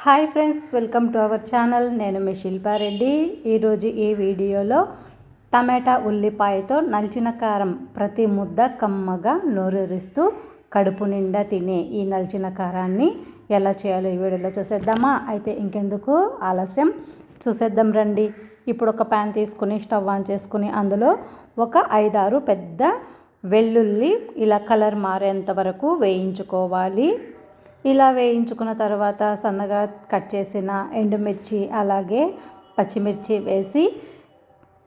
Hi friends, welcome to our channel. నేను మీ శిల్పారెడ్డి. ఈరోజు ఈ వీడియోలో టమాటా ఉల్లిపాయతో నలిచిన కారం ప్రతి ముద్ద కమ్మగా నోరూరిస్తూ కడుపు నిండా తినే ఈ నలిచిన కారాన్ని ఎలా చేయాలో ఈ వీడియోలో చూసేద్దామా? అయితే ఇంకెందుకు ఆలస్యం, చూసేద్దాం రండి. ఇప్పుడు ఒక ప్యాన్ తీసుకుని స్టవ్ ఆన్ చేసుకుని అందులో ఒక 5-6 పెద్ద వెల్లుల్లి ఇలా కలర్ మారేంత వరకు వేయించుకోవాలి. ఇలా వేయించుకున్న తర్వాత సన్నగా కట్ చేసిన ఎండుమిర్చి అలాగే పచ్చిమిర్చి వేసి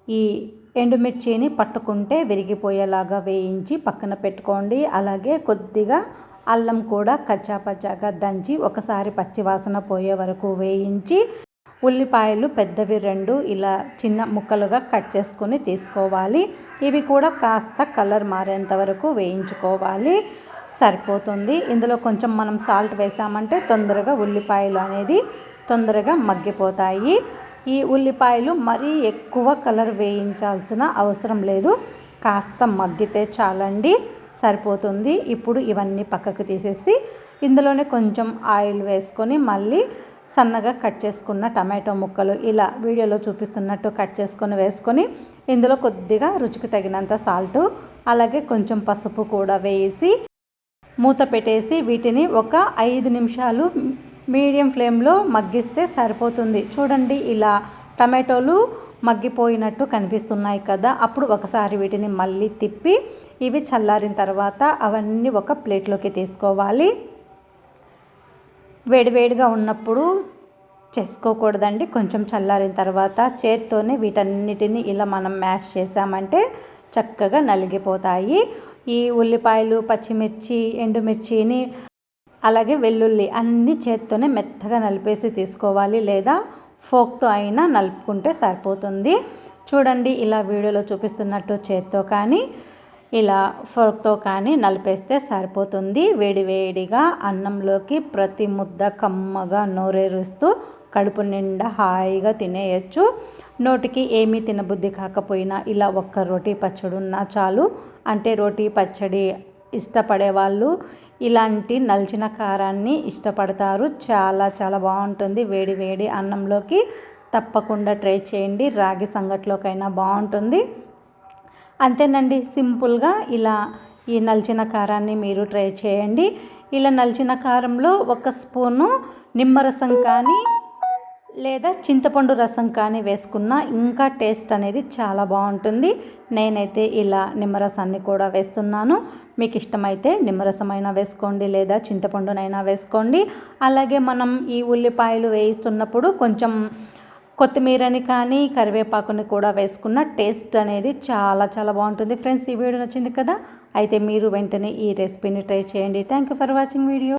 ఈ ఎండుమిర్చిని పట్టుకుంటే విరిగిపోయేలాగా వేయించి పక్కన పెట్టుకోండి. అలాగే కొద్దిగా అల్లం కూడా కచ్చాపచ్చాగా దంచి ఒకసారి పచ్చివాసన పోయే వరకు వేయించి ఉల్లిపాయలు పెద్దవి 2 ఇలా చిన్న ముక్కలుగా కట్ చేసుకొని తీసుకోవాలి. ఇవి కూడా కాస్త కలర్ మారేంత వరకు వేయించుకోవాలి, సరిపోతుంది. ఇందులో కొంచెం మనం సాల్ట్ వేసామంటే తొందరగా ఉల్లిపాయలు అనేది తొందరగా మగ్గిపోతాయి. ఈ ఉల్లిపాయలు మరీ ఎక్కువ కలర్ వేయించాల్సిన అవసరం లేదు, కాస్త మగ్గితే చాలండి, సరిపోతుంది. ఇప్పుడు ఇవన్నీ పక్కకు తీసేసి ఇందులోనే కొంచెం ఆయిల్ వేసుకొని మళ్ళీ సన్నగా కట్ చేసుకున్న టమాటో ముక్కలు ఇలా వీడియోలో చూపిస్తున్నట్టు కట్ చేసుకొని వేసుకొని ఇందులో కొద్దిగా రుచికి తగినంత సాల్టు అలాగే కొంచెం పసుపు కూడా వేసి మూత పెట్టేసి వీటిని ఒక 5 నిమిషాలు మీడియం ఫ్లేమ్లో మగ్గిస్తే సరిపోతుంది. చూడండి, ఇలా టమాటోలు మగ్గిపోయినట్టు కనిపిస్తున్నాయి కదా. అప్పుడు ఒకసారి వీటిని మళ్ళీ తిప్పి ఇవి చల్లారిన తర్వాత అవన్నీ ఒక ప్లేట్లోకి తీసుకోవాలి. వేడివేడిగా ఉన్నప్పుడు చేసుకోకూడదండి, కొంచెం చల్లారిన తర్వాత చేత్తోనే వీటన్నిటిని ఇలా మనం మ్యాష్ చేసామంటే చక్కగా నలిగిపోతాయి. ఈ ఉల్లిపాయలు, పచ్చిమిర్చి, ఎండుమిర్చిని అలాగే వెల్లుల్లి అన్నీ చేత్తోనే మెత్తగా నలిపేసి తీసుకోవాలి, లేదా ఫోక్తో అయినా నలుపుకుంటే సరిపోతుంది. చూడండి, ఇలా వీడియోలో చూపిస్తున్నట్టు చేత్తో కానీ ఇలా ఫోర్క్తో కానీ నలిపేస్తే సరిపోతుంది. వేడివేడిగా అన్నంలోకి ప్రతి ముద్ద కమ్మగా నోరేరుస్తూ కడుపు నిండా హాయిగా తినేయచ్చు. నోటికి ఏమీ తినబుద్ధి కాకపోయినా ఇలా ఒక్క రోటీ పచ్చడి ఉన్నా చాలు. అంటే రోటీ పచ్చడి ఇష్టపడే వాళ్ళు ఇలాంటి నలిచిన కారాన్ని ఇష్టపడతారు. చాలా చాలా బాగుంటుంది. వేడి వేడి అన్నంలోకి తప్పకుండా ట్రై చేయండి. రాగి సంగట్లోకైనా బాగుంటుంది. అంతేనండి, సింపుల్గా ఇలా ఈ నలిచిన కారాన్ని మీరు ట్రై చేయండి. ఇలా నలిచిన కారంలో 1 స్పూను నిమ్మరసం కానీ లేదా చింతపండు రసం కానీ వేసుకున్నా ఇంకా టేస్ట్ అనేది చాలా బాగుంటుంది. నేనైతే ఇలా నిమ్మరసాన్ని కూడా వేస్తున్నాను. మీకు ఇష్టమైతే నిమ్మరసమైనా వేసుకోండి, లేదా చింతపండునైనా వేసుకోండి. అలాగే మనం ఈ ఉల్లిపాయలు వేయిస్తున్నప్పుడు కొంచెం కొత్తిమీరని కానీ కరివేపాకుని కూడా వేసుకున్న టేస్ట్ అనేది చాలా చాలా బాగుంటుంది. ఫ్రెండ్స్, ఈ వీడియో నచ్చింది కదా, అయితే మీరు వెంటనే ఈ రెసిపీని ట్రై చేయండి. Thank you for watching video.